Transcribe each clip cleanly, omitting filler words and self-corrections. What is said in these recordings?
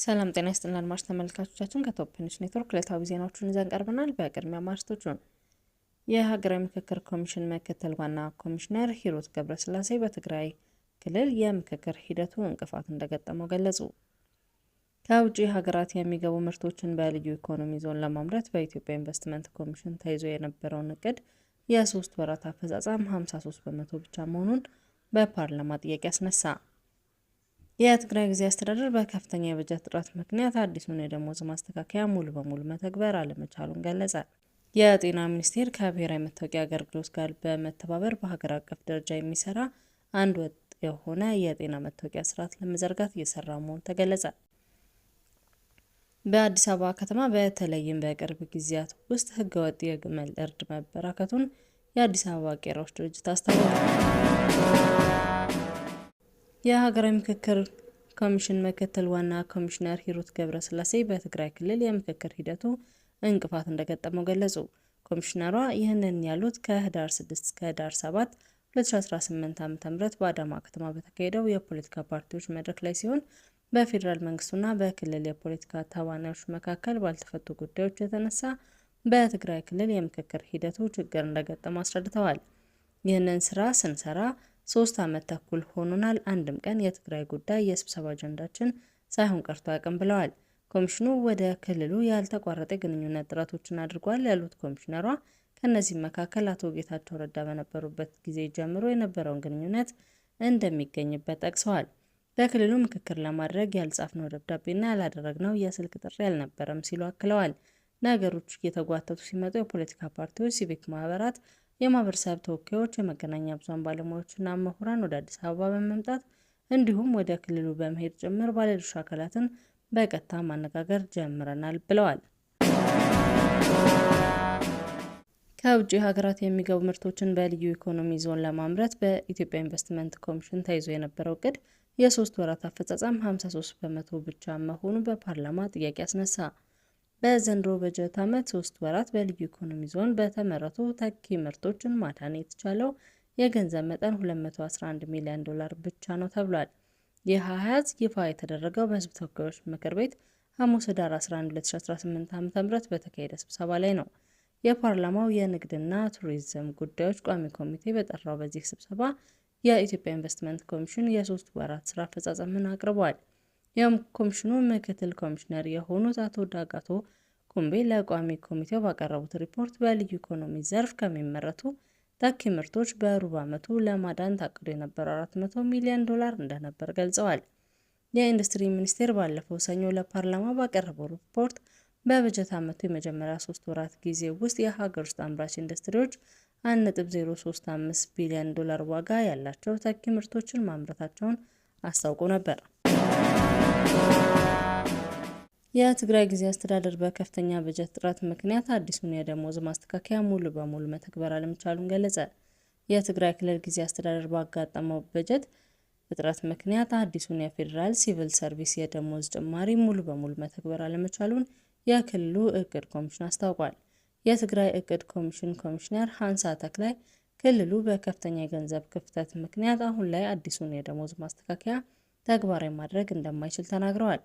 ሰላም ጤና ይስጥልን አድማጭ ተመልካቾቻችን ከቶፕ ኒውስ ኔትወርክ ዕለታዊ ዜናዎችን ይዘን ቀርበናል። በቅድሚያ ማርዕስቶቹን የሀገራዊ ምክክር ኮሚሽን ምክትል ዋና ኮሚሽነር ሂሩት ገብረስላሴ በትግራይ ክልል የምክክር ሂደቱ እንቅፋት እንደገጠመው ገለጹ። ከውጭ ሀገራት የሚገቡ ምርቶችን በልዩ ኢኮኖሚ ዞን ለማምረት በኢትዮጵያ ኢንቨስትመንት ኮሚሽን ተይዞ የነበረውን እቅድ የ3 ወራት አፈጻጸም 53 በመቶ ብቻ መሆኑን በፓርላማ ጥያቄ አስነሳ። የትግራይ ጊዜያዊ አስተዳደር በከፍተኛ የበጀት እጥረት ምክንያት አዲሱን የደሞዝ ማስተካከያ ሙሉ በሙሉ መተግበር አለመቻሉን ገለጸ። የጤና ሚኒስቴር ከብሔራዊ መታወቂያ አገልግሎት ጋር በመተባበር በሀገር አቀፍ ደረጃ የሚሰራ አንድ ወጥ የሆነ የጤና መታወቂያ ስርዓት ለመዘርጋት እየሰራ መሆኑ ተገለጸ። በአዲስ አበባ ከተማ በተለይም በቅርብ ጊዜያት ውስጥ ህገወጥ የግመል እርድ መበራከቱን የአዲስ አበባ ቄራዎች ድርጅት አስታወቀ። የሀገራዊ ምክክር ኮሚሽን ምክትል ዋና ኮሚሽነር ሂሩት ገብረስላሴ በትግራይ ክልል የምክክር ሂደቱ እንቅፋት እንደገጠመው ገለጹ። ኮሚሽነሯ ይህንን ያሉት ከህዳር 6 እስከ ህዳር 7 2018 ዓ.ም በአዳማ ከተማ በተካሄደው የፖለቲካ ፓርቲዎች መድረክ ላይ ሲሆን በፌዴራል መንግስቱና በክልል የፖለቲካ ተዋናዮች መካከል ባልተፈቱ ጉዳዮች የተነሳ በትግራይ ክልል የምክክር ሂደቱ ችግር እንደገጠመው አስረድተዋል። ይህንን ስራ ስንሰራ 3 ዓመት ተኩል ሆኖናል። አንድም ቀን የትግራይ ጉዳይ የስብሰባ አጀንዳችን ሳይሆን ቀርቶ አያውቅም ብለዋል። ኮሚሽኑ ወደ ክልሉ ያልተቋረጠ ግንኙነት ጥረቶችን አድርጓል ያሉት ኮሚሽነሯ ከነዚህ መካከል አቶ ጌታቸው ረዳ በነበሩበት ጊዜ ጀምሮ የነበረውን ግንኙነት እንደሚገኝበት ጠቅሰዋል። በክልሉ ምክክር ለማድረግ ያልጻፍነው ደብዳቤና ያላደረግነው የስልክ ጥሪ አልነበረም ሲሉ አክለዋል። ነገሮች እየተጓተቱ ሲመጡ የፖለቲካ ፓርቲዎች፣ ሲቪክ ማህበራት፣ የማህበረሰብ ተወካዮች፣ የመገናኛ ብዙሃን ባለሙያዎችና ምሁራን ወደ አዲስ አበባ በመምጣት እንዲሁም ወደ ክልሉ በመሄድ ጭምር ባለድርሻ አካላትን በቀጥታ ማነጋገር ጀምረናል ብለዋል። ከውጭ ሀገራት የሚገቡ ምርቶችን በልዩ ኢኮኖሚ ዞን ለማምረት በኢትዮጵያ ኢንቨስትመንት ኮሚሽን ተይዞ የነበረው እቅድ የ3 ወራት አፈጻጸም 53 በመቶ ብቻ መሆኑ በፓርላማ ጥያቄ አስነሳ። በዘንድሮ በጀት ዓመት 3 ወራት በልዩ ኢኮኖሚ ዞን በተመረቱ ተኪ ምርቶችን ማዳን የተቻለው የገንዘብ መጠን $211 ሚሊዮን ብቻ ነው ተብሏል። ይህ አሃዝ ይፋ የተደረገው በሕዝብ ተወካዮች ምክር ቤት ሐሙስ ህዳር 11 2018 ዓ.ም በተካሄደ ስብሰባ ላይ ነው። የፓርላማው የንግድና ቱሪዝም ጉዳዮች ቋሚ ኮሚቴ በጠራው በዚህ ስብሰባ የኢትዮጵያ ኢንቨስትመንት ኮሚሽን የ3 ወራት ስራ አፈጻጸምን አቅርቧል። የኮሚሽኑ ምክትል ኮሚሽነር የሆኑት አቶ ዳጋቶ ኩምቤ ለቋሚ ኮሚቴው ባቀረቡት ሪፖርት በልዩ ኢኮኖሚ ዘርፍ ከሚመረቱ ተኪ ምርቶች በሩብ ዓመቱ ለማዳን ታቅዶ የነበረው $400 ሚሊዮን እንደነበር ገልጸዋል። የኢንዱስትሪ ሚኒስቴር ባለፈው ሰኞ ለፓርላማ ባቀረበው ሪፖርት በበጀት ዓመቱ የመጀመሪያ 3 ወራት ጊዜ ውስጥ የሀገር ውስጥ አምራች ኢንዱስትሪዎች $1.035 ቢሊዮን ዋጋ ያላቸው ተኪ ምርቶችን ማምረታቸውን አስታውቆ ነበር። የትግራይ ጊዜያዊ አስተዳደር በከፍተኛ በጀት እጥረት ምክንያት አዲሱን የደሞዝ ማስተካከያ ሙሉ በሙሉ መተግበር አለመቻሉን ገለጸ። የትግራይ ክልል ጊዜያዊ አስተዳደር ባጋጠመው በጀት እጥረት ምክንያት አዲሱን የፌዴራል ሲቪል ሰርቪስ የደሞዝ ጭማሪ ሙሉ በሙሉ መተግበር አለመቻሉን የክልሉ እቅድ ኮሚሽን አስታውቋል። የትግራይ እቅድ ኮሚሽን ኮሚሽነር ሃንሳ ተክላይ ክልሉ በከፍተኛ የገንዘብ ክፍተት ምክንያት አሁን ላይ አዲሱን የደሞዝ ማስተካከያ ተግባራዊ ማድረግ እንደማይችል ተናግረዋል።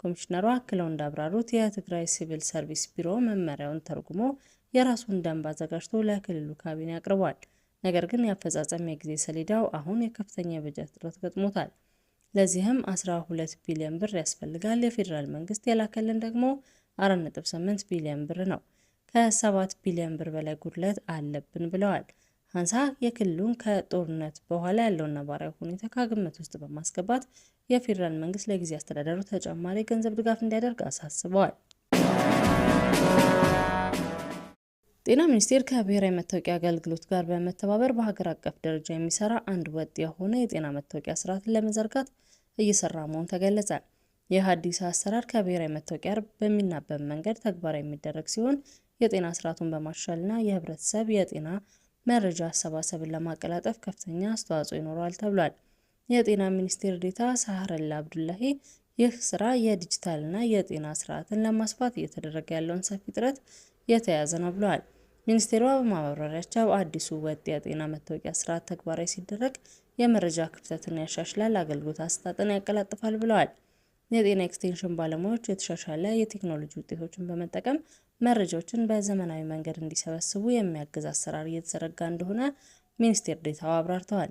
ኮሚሽነሯ አክለው እንዳብራሩት የትግራይ ሲቪል ሰርቪስ ቢሮ መመሪያውን ተርጉሞ የራሱን ደንብ አዘጋጅቶ ለክልሉ ካቢኔ አቅርቧል። ነገር ግን የአፈጻጸም የጊዜ ሰሌዳው አሁን የከፍተኛ የበጀት እጥረት ገጥሞታል። ለዚህም 12 ቢሊዮን ብር ያስፈልጋል። የፌዴራል መንግስት የላከልን ደግሞ 4.8 ቢሊዮን ብር ነው። ከ7 ቢሊዮን ብር በላይ ጉድለት አለብን ብለዋል። ሃንሳ የክልሉን ከጦርነት በኋላ ያለውን ነባራዊ ሁኔታ ከግምት ውስጥ በማስገባት የፌዴራል መንግስት ለጊዜያዊ አስተዳደሩ ተጨማሪ ገንዘብ ድጋፍ እንዲያደርግ አሳስበዋል። ጤና ሚኒስቴር ከብሔራዊ መታወቂያ አገልግሎት ጋር በመተባበር በሀገር አቀፍ ደረጃ የሚሰራ አንድ ወጥ የሆነ የጤና መታወቂያ ስርዓትን ለመዘርጋት እየሰራ መሆኑ ተገለጸ። ይህ አዲስ አሰራር ከብሔራዊ መታወቂያ በሚናበብ መንገድ ተግባራዊ የሚደረግ ሲሆን የጤና ስርዓቱን በማሻሻልና የህብረተሰብ የጤና መረጃ አሰባሰብን ለማቀላጠፍ ከፍተኛ አስተዋጽኦ ይኖረዋል ተብሏል። የጤና ሚኒስቴር ዴኤታ ሳህረላ አብዱላሂ ይህ ስራ የዲጂታልና የጤና ስርዓትን ለማስፋት እየተደረገ ያለውን ሰፊ ጥረት የተያያዘ ነው ብለዋል። ሚኒስቴሯ በማብራሪያቸው አዲሱ ወጥ የጤና መታወቂያ ስርዓት ተግባራዊ ሲደረግ የመረጃ ክፍተትን ያሻሽላል፣ አገልግሎት አሰጣጥን ያቀላጥፋል ብለዋል። የጤና ኤክስቴንሽን ባለሙያዎች የተሻሻለ የቴክኖሎጂ ውጤቶችን በመጠቀም መረጃዎችን በዘመናዊ መንገድ እንዲሰበስቡ የሚያግዝ አሰራር እየተዘረጋ እንደሆነ ሚኒስቴር ዴኤታው አብራርተዋል።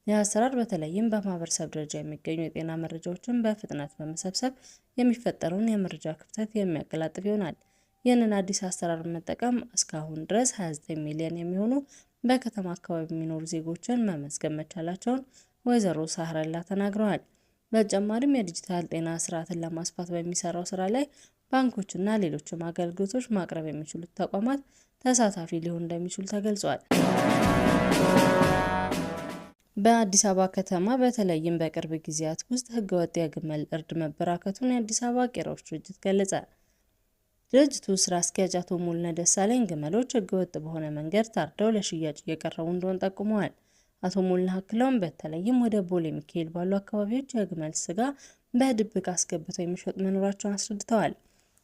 ይህ አሰራር በተለይም በማህበረሰብ ደረጃ የሚገኙ የጤና መረጃዎችን በፍጥነት በመሰብሰብ የሚፈጠረውን የመረጃ ክፍተት የሚያቀላጥፍ ይሆናል። ይህንን አዲስ አሰራር መጠቀም እስካሁን ድረስ 29 ሚሊዮን የሚሆኑ በከተማ አካባቢ የሚኖሩ ዜጎችን መመዝገብ መቻላቸውን ወይዘሮ ሳህረላ ተናግረዋል። በተጨማሪም የዲጂታል ጤና ስርዓትን ለማስፋት በሚሰራው ስራ ላይ ባንኮችና ሌሎችም አገልግሎቶች ማቅረብ የሚችሉት ተቋማት ተሳታፊ ሊሆኑ እንደሚችሉ ተገልጿል። በአዲስ አበባ ከተማ በተለይም በቅርብ ጊዜያት ውስጥ ህገወጥ የግመል እርድ መበራከቱን የአዲስ አበባ ቄራዎች ድርጅት ገለጸ። ድርጅቱ ስራ አስኪያጅ አቶ ሙሉነህ ደሳለኝ ግመሎች ህገወጥ በሆነ መንገድ ታርደው ለሽያጭ እየቀረቡ እንደሆነ ጠቁመዋል። አቶ ሙሉነህ አክለውም በተለይም ወደ ቦሌ ሚካኤል ባሉ አካባቢዎች የግመል ስጋ በድብቅ አስገብተው የሚሸጡ መኖራቸውን አስረድተዋል።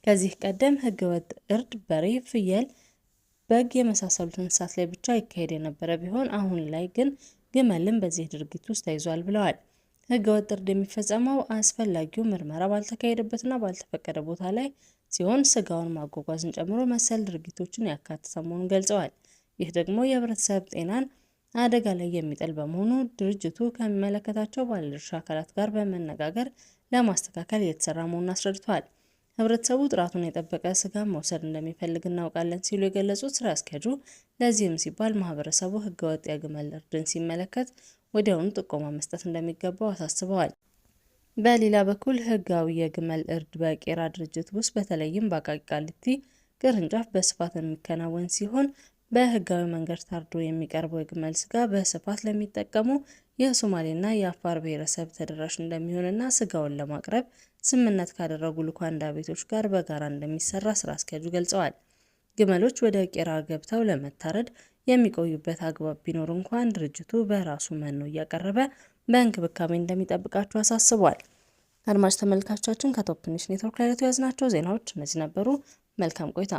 ከዚህ ቀደም ህገወጥ እርድ በሬ፣ ፍየል፣ በግ የመሳሰሉት እንስሳት ላይ ብቻ ይካሄድ የነበረ ቢሆን አሁን ላይ ግን ግመልም በዚህ ድርጊት ውስጥ ተይዟል ብለዋል። ህገወጥ እርድ የሚፈጸመው አስፈላጊው ምርመራ ባልተካሄደበትና ባልተፈቀደ ቦታ ላይ ሲሆን ስጋውን ማጓጓዝን ጨምሮ መሰል ድርጊቶችን ያካተተ መሆኑን ገልጸዋል። ይህ ደግሞ የህብረተሰብ ጤናን አደጋ ላይ የሚጥል በመሆኑ ድርጅቱ ከሚመለከታቸው ባለድርሻ አካላት ጋር በመነጋገር ለማስተካከል እየተሰራ መሆኑን አስረድተዋል። ህብረተሰቡ ጥራቱን የጠበቀ ስጋ መውሰድ እንደሚፈልግ እናውቃለን ሲሉ የገለጹት ስራ አስኪያጁ ለዚህም ሲባል ማህበረሰቡ ህገወጥ የግመል እርድን ሲመለከት ወዲያውኑ ጥቆማ መስጠት እንደሚገባው አሳስበዋል። በሌላ በኩል ህጋዊ የግመል እርድ በቄራ ድርጅት ውስጥ በተለይም በአቃቂ ቃሊቲ ቅርንጫፍ በስፋት የሚከናወን ሲሆን በህጋዊ መንገድ ታርዶ የሚቀርበው የግመል ስጋ በስፋት ለሚጠቀሙ የሶማሌና የአፋር ብሔረሰብ ተደራሽ እንደሚሆንና ስጋውን ለማቅረብ ስምምነት ካደረጉ ልኡካን ቤቶች ጋር በጋራ እንደሚሰራ ስራ አስኪያጁ ገልጸዋል። ግመሎች ወደ ቄራ ገብተው ለመታረድ የሚቆዩበት አግባብ ቢኖር እንኳን ድርጅቱ በራሱ መኖ እያቀረበ በእንክብካቤ እንደሚጠብቃቸው አሳስቧል። አድማጭ ተመልካቾቻችን ከቶፕ ኒውስ ኔትወርክ ላይ ያዝናቸው ዜናዎች እነዚህ ነበሩ። መልካም ቆይታ።